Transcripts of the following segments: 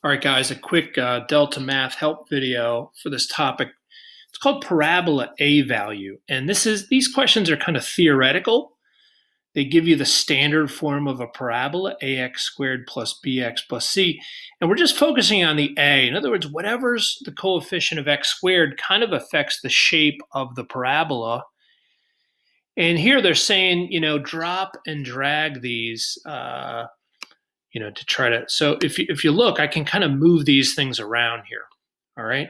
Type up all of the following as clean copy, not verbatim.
All right, guys, a quick DeltaMath help video for this topic. It's called Parabola A value. And these questions are kind of theoretical. They give you the standard form of a parabola, ax squared plus bx plus c. And we're just focusing on the a. In other words, whatever's the coefficient of x squared kind of affects the shape of the parabola. And here they're saying, drop and drag these to try to, so if you look, I can kind of move these things around here, all right?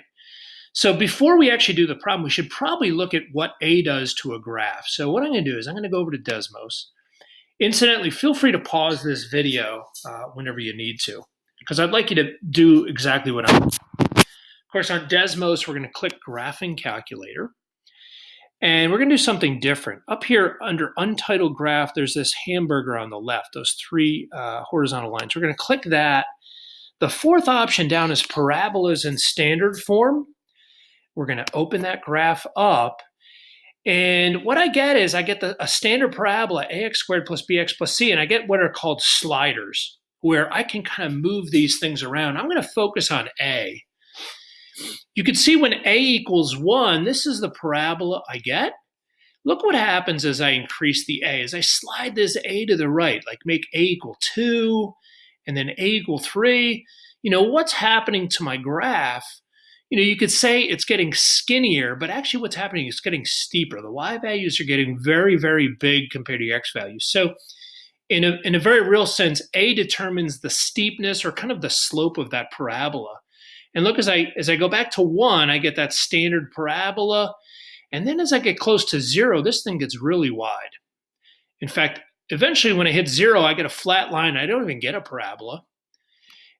So before we actually do the problem, we should probably look at what A does to a graph. So what I'm gonna do is I'm gonna go over to Desmos. Incidentally, feel free to pause this video whenever you need to, because I'd like you to do exactly what I'm doing. Of course, on Desmos, we're gonna click Graphing Calculator. And we're going to do something different. Up here under Untitled Graph, there's this hamburger on the left, those three horizontal lines. We're going to click that. The fourth option down is Parabolas in standard form. We're going to open that graph up. And what I get is I get a standard parabola, ax squared plus bx plus c, and I get what are called sliders, where I can kind of move these things around. I'm going to focus on A. You can see when A equals 1, this is the parabola I get. Look what happens as I increase the A. As I slide this A to the right, like make A equal 2, and then A equal 3, what's happening to my graph? You could say it's getting skinnier, but actually what's happening is it's getting steeper. The Y values are getting very, very big compared to X values. So in a very real sense, A determines the steepness or kind of the slope of that parabola. And look, as I go back to 1, I get that standard parabola. And then as I get close to 0, this thing gets really wide. In fact, eventually when I hit 0, I get a flat line. I don't even get a parabola.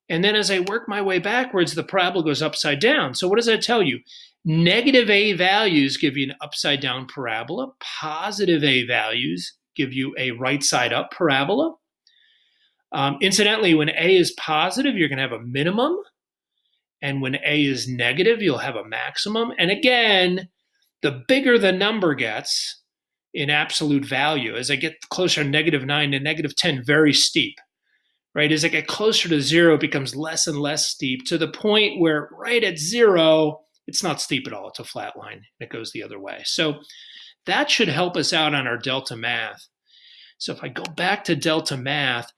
And then as I work my way backwards, the parabola goes upside down. So what does that tell you? Negative A values give you an upside down parabola. Positive A values give you a right side up parabola. Incidentally, when A is positive, you're going to have a minimum. And when A is negative, you'll have a maximum. And again, the bigger the number gets in absolute value, as I get closer to -9 to -10, very steep, right? As I get closer to 0, it becomes less and less steep to the point where right at 0, it's not steep at all. It's a flat line. It goes the other way. So that should help us out on our DeltaMath. So if I go back to DeltaMath,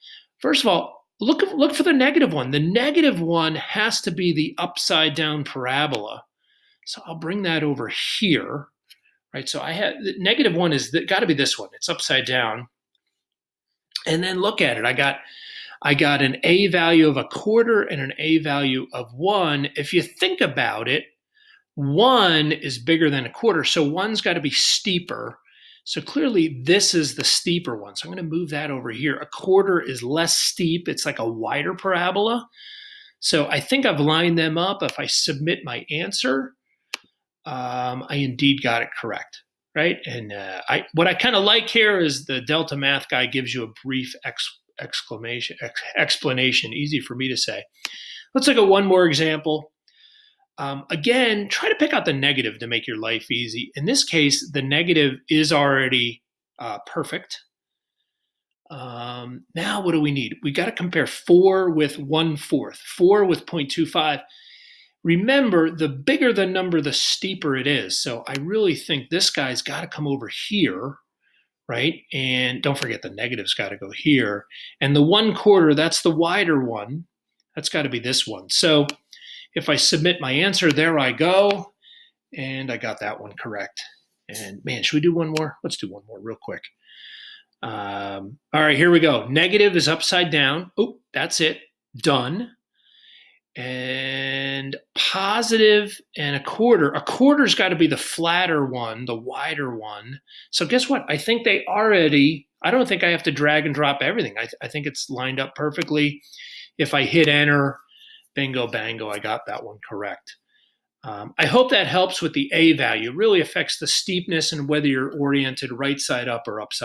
first of all, look for the negative one. The negative one has to be the upside down parabola. So I'll bring that over here, right? So I have the negative one is got to be this one. It's upside down. And then look at it. I got an A value of 1/4 and an A value of 1. If you think about it, 1 is bigger than 1/4. So 1's got to be steeper. So clearly this is the steeper one. So I'm going to move that over here. 1/4 is less steep. It's like a wider parabola. So I think I've lined them up. If I submit my answer, I indeed got it correct, right? And what I kind of like here is the DeltaMath guy gives you a brief explanation, easy for me to say. Let's look at one more example. Again, try to pick out the negative to make your life easy. In this case, the negative is already perfect. Now what do we need? We got to compare 4 with 1/4, 4 with 0.25. Remember, the bigger the number, the steeper it is. So I really think this guy's got to come over here, right? And don't forget the negative's got to go here. And the 1/4, that's the wider one. That's got to be this one. So if I submit my answer, there I go. And I got that one correct. And man, should we do one more? Let's do one more real quick. All right, here we go. Negative is upside down. Oh, that's it. Done. And positive and 1/4. 1/4's got to be the flatter one, the wider one. So guess what? I think I don't think I have to drag and drop everything. I think it's lined up perfectly. If I hit enter, bingo, bango, I got that one correct. I hope that helps with the A value. It really affects the steepness and whether you're oriented right side up or upside